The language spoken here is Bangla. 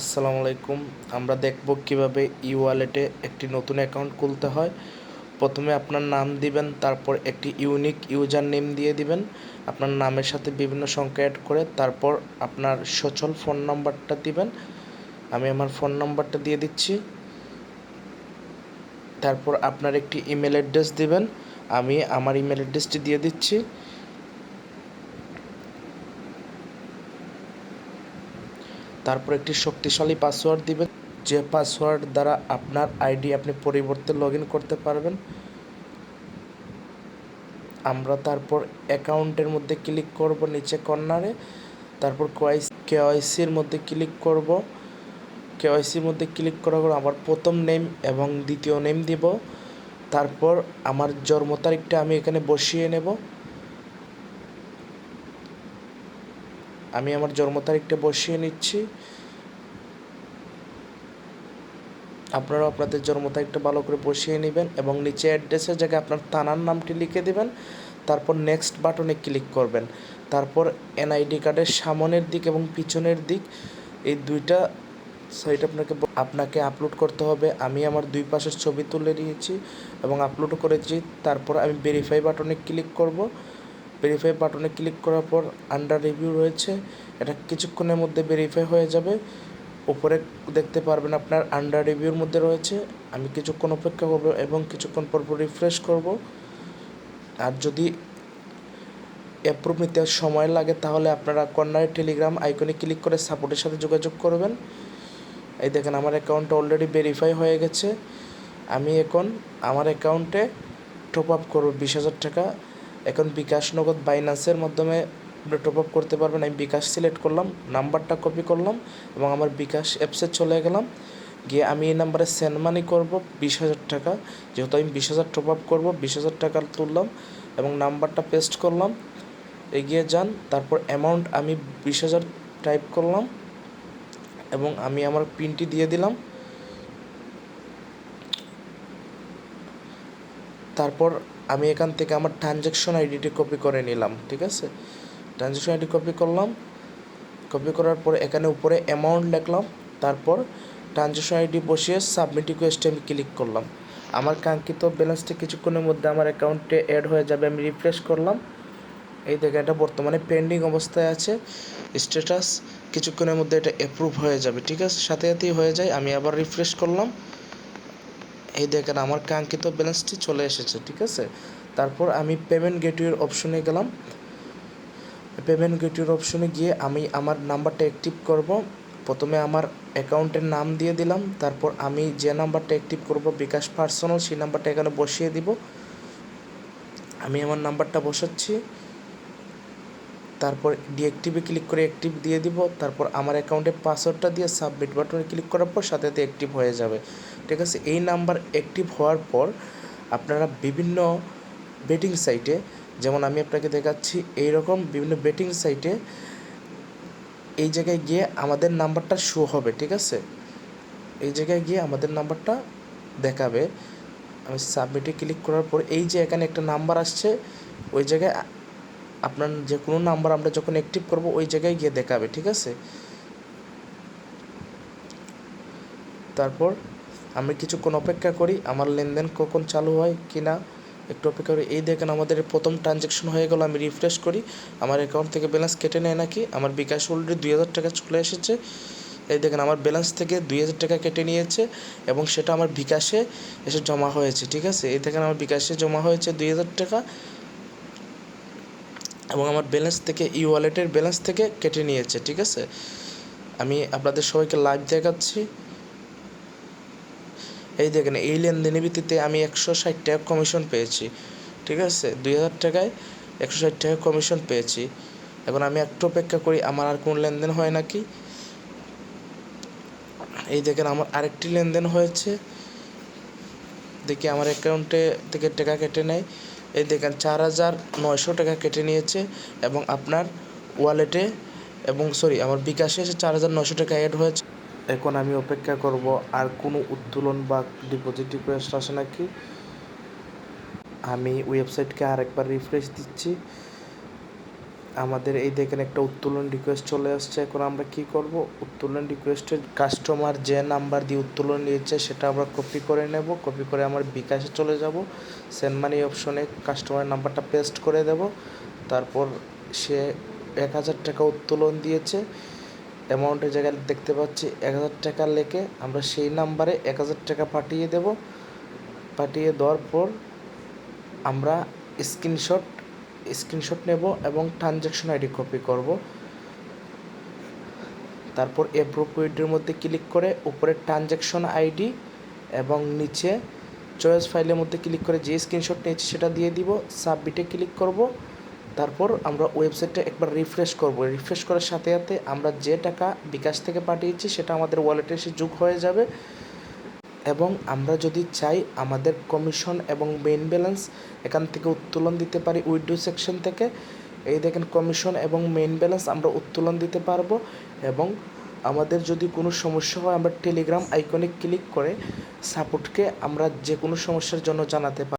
আসসালামু আলাইকুম। আমরা দেখব কিভাবে ই-ওয়ালেটে একটি নতুন অ্যাকাউন্ট খুলতে হয়। প্রথমে আপনার নাম দিবেন, তারপর একটি ইউনিক ইউজার নেম দিয়ে দিবেন। আপনার নামের সাথে বিভিন্ন সংখ্যা অ্যাড করে তারপর আপনার সচল ফোন নাম্বারটা দিবেন। আমি আমার ফোন নাম্বারটা দিয়ে দিচ্ছি। তারপর আপনার একটি ইমেল অ্যাড্রেস দিবেন। আমি আমার ইমেল অ্যাড্রেসটি দিয়ে দিচ্ছি। তারপর একটি শক্তিশালী পাসওয়ার্ড দিবেন, যে পাসওয়ার্ড দ্বারা আপনার আইডি আপনি পরিবর্তে লগ ইন করতে পারবেন। আমরা তারপর অ্যাকাউন্টের মধ্যে ক্লিক করব নিচে কর্নারে। তারপর কেওয়াইসির মধ্যে ক্লিক করব। কেওয়াইসির মধ্যে ক্লিক করার পর আমার প্রথম নেম এবং দ্বিতীয় নেম দিব। তারপর আমার জন্ম তারিখটা আমি এখানে বসিয়ে নেব। আমি আমার জন্ম তারিখটা বসিয়ে নিচ্ছি। আপনারাও আপনাদের জন্ম তারিখটা ভালো করে বসিয়ে নেবেন এবং নিচে অ্যাড্রেসের জায়গায় আপনার থানার নামটি লিখে দেবেন। তারপর নেক্সট বাটনে ক্লিক করবেন। তারপর এনআইডি কার্ডের সামনের দিক এবং পিছনের দিক এই দুইটা সাইড আপনাকে আপলোড করতে হবে। আমি আমার দুই পাশের ছবি তুলে নিয়েছি এবং আপলোড করেছি। তারপর আমি ভেরিফাই বাটনে ক্লিক করব। ভেরিফাই বাটনে ক্লিক করার পর আন্ডার রিভিউ রয়েছে, এটা কিছুক্ষণের মধ্যে ভেরিফাই হয়ে যাবে। উপরে দেখতে পারবেন আপনার আন্ডার রিভিউর মধ্যে রয়েছে। আমি কিছুক্ষণ অপেক্ষা করব এবং কিছুক্ষণ পর রিফ্রেশ করব। আর যদি অ্যাপ্রুভ নিতে সময় লাগে তাহলে আপনারা কর্নারে টেলিগ্রাম আইকনে ক্লিক করে সাপোর্টের সাথে যোগাযোগ করবেন। এই দেখেন আমার অ্যাকাউন্টটা অলরেডি ভেরিফাই হয়ে গেছে। আমি এখন আমার অ্যাকাউন্টে টপ আপ করবো 20,000 টাকা। এখন বিকাশ, নগদ, বাইন্যান্সের মাধ্যমে টপ আপ করতে পারবেন। আমি বিকাশ সিলেক্ট করলাম, নাম্বারটা কপি করলাম এবং আমার বিকাশ অ্যাপসে চলে গেলাম। গিয়ে আমি এই নাম্বারে সেন্ড মানি করবো 20,000 টাকা। যেহেতু আমি 20,000 টপ আপ করবো, 20,000 টাকা তুললাম এবং নাম্বারটা পেস্ট করলাম। এগিয়ে যান, তারপর অ্যামাউন্ট আমি 20,000 টাইপ করলাম এবং আমি আমার পিনটি দিয়ে দিলাম। তারপর আমি এখান থেকে আমার ট্রানজ্যাকশন আইডিটি কপি করে নিলাম। ঠিক আছে, ট্রানজ্যাকশন আইডি কপি করলাম। কপি করার পরে এখানে উপরে অ্যামাউন্ট লিখলাম। তারপর ট্রানজ্যাকশন আইডি বসিয়ে সাবমিট রিকোয়েস্টে আমি ক্লিক করলাম। আমার কাঙ্ক্ষিত ব্যালেন্সটি কিছুক্ষণের মধ্যে আমার অ্যাকাউন্টে অ্যাড হয়ে যাবে। আমি রিফ্রেশ করলাম। এই দেখে এটা বর্তমানে পেন্ডিং অবস্থায় আছে স্ট্যাটাস। কিছুক্ষণের মধ্যে এটা অ্যাপ্রুভ হয়ে যাবে। ঠিক আছে, সাথে সাথেই হয়ে যায়। আমি আবার রিফ্রেশ করলাম। এই দেখেন আমার কাঙ্ক্ষিত ব্যালেন্সটি চলে এসেছে। ঠিক আছে, তারপর আমি পেমেন্ট গেটওয়ের অপশনে গেলাম। পেমেন্ট গেটওয়ের অপশনে গিয়ে আমি আমার নাম্বারটা অ্যাক্টিভ করব। প্রথমে আমার অ্যাকাউন্টের নাম দিয়ে দিলাম। তারপর আমি যে নাম্বারটা অ্যাক্টিভ করব বিকাশ পার্সোনাল, সেই নাম্বারটা এখানে বসিয়ে দিব। আমি আমার নাম্বারটা বসাচ্ছি। তারপর ডিঅ্যাক্টিভে ক্লিক করে অ্যাক্টিভ দিয়ে দিব। তারপর আমার অ্যাকাউন্টের পাসওয়ার্ডটা দিয়ে সাবমিট বাটনে ক্লিক করার পর সাথে সাথে অ্যাক্টিভ হয়ে যাবে। ঠিক আছে, এই নাম্বার অ্যাক্টিভ হওয়ার পর আপনারা বিভিন্ন বেটিং সাইটে, যেমন আমি আপনাকে দেখাচ্ছি এইরকম বিভিন্ন বেটিং সাইটে এই জায়গায় গিয়ে আমাদের নাম্বারটা শো হবে। ঠিক আছে, এই জায়গায় গিয়ে আমাদের নাম্বারটা দেখাবে। আমি সাবমিটে ক্লিক করার পর এই যে এখানে একটা নাম্বার আসছে, ওই জায়গায় আপনার যে কোনো নাম্বার আমরা যখন অ্যাক্টিভ করব ওই জায়গায় গিয়ে দেখাবে। ঠিক আছে, তারপর আমি কিছুক্ষণ অপেক্ষা করি আমার লেনদেন কখন চালু হয় কি না, একটু অপেক্ষা করি। এই দেখেন আমাদের প্রথম ট্রানজ্যাকশন হয়ে গেল। আমি রিফ্রেশ করি আমার অ্যাকাউন্ট থেকে ব্যালেন্স কেটে নেয় নাকি। আমার বিকাশ অলরেডি 2,000 টাকা চলে এসেছে। এই দেখেন আমার ব্যালেন্স থেকে 2,000 টাকা কেটে নিয়েছে এবং সেটা আমার বিকাশে এসে জমা হয়েছে। ঠিক আছে, এই দেখেন আমার বিকাশে জমা হয়েছে 2,000 টাকা এবং আমার ব্যালেন্স থেকে ই ওয়ালেটের ব্যালেন্স থেকে কেটে নিয়েছে। ঠিক আছে, আমি আপনাদের সবাইকে লাইভ দেখাচ্ছি। এই দেখেন এই লেনদেনের ভিত্তিতে আমি 160 টাকা কমিশন পেয়েছি। ঠিক আছে, 2,000 টাকায় 160 টাকা কমিশন পেয়েছি। এখন আমি একটু অপেক্ষা করি আমার আর কোন লেনদেন হয় নাকি। এই দেখেন আমার আরেকটি লেনদেন হয়েছে, দেখি আমার অ্যাকাউন্টে থেকে টাকা কেটে নেয়। এই দেখেন 4,900 টাকা কেটে নিয়েছে এবং আপনার ওয়ালেটে এবং আমার বিকাশে এসে 4,900 টাকা অ্যাড হয়েছে। এখন আমি অপেক্ষা করব আর কোনো উত্তোলন বা ডিপোজিট রিকোয়েস্ট আসে নাকি। আমি ওয়েবসাইটকে আরেকবার রিফ্রেশ দিচ্ছি। আমাদের এই দেখেন একটা উত্তোলন রিকোয়েস্ট চলে আসছে। এখন আমরা কি করব, উত্তোলন রিকোয়েস্টের কাস্টমার যে নাম্বার দিয়ে উত্তোলন নিয়েছে সেটা আমরা কপি করে নেব। কপি করে আমার বিকাশে চলে যাব, সেন্ড মানি অপশনে কাস্টমারের নাম্বারটা পেস্ট করে দেব। তারপর সে 1000 টাকা উত্তোলন দিয়েছে, অ্যামাউন্টের জায়গায় দেখতে পাচ্ছি 1000 টাকা লেখে আমরা সেই নাম্বারে 1000 টাকা পাঠিয়ে দেব। পাঠিয়ে দেওয়ার পর আমরা স্ক্রিনশট নেব এবং ট্রানজ্যাকশন আইডি কপি করব। তারপর অ্যাপ্রোপ্রিয়েটের মধ্যে ক্লিক করে উপরে ট্রানজ্যাকশন আইডি এবং নিচে চয়েস ফাইলের মধ্যে ক্লিক করে যে স্ক্রিনশট নিয়েছি সেটা দিয়ে দিব, সাবমিটে ক্লিক করব। তারপর আমরা ওয়েবসাইটটা একবার রিফ্রেশ করব। রিফ্রেশ করার সাথে সাথে আমরা যে টাকা বিকাশ থেকে পাঠিয়েছি সেটা আমাদের ওয়ালেটে এসে যোগ হয়ে যাবে। এবং আমরা যদি চাই আমাদের কমিশন এবং মেইন ব্যালেন্স এখান থেকে উত্তোলন দিতে পারি উইথড্র সেকশন থেকে। এই দেখেন কমিশন এবং মেইন ব্যালেন্স আমরা উত্তোলন দিতে পারবো। এবং আমাদের যদি কোনো সমস্যা হয় আমরা টেলিগ্রাম আইকনে ক্লিক করে সাপোর্টকে আমরা যে কোনো সমস্যার জন্য জানাতে পারি।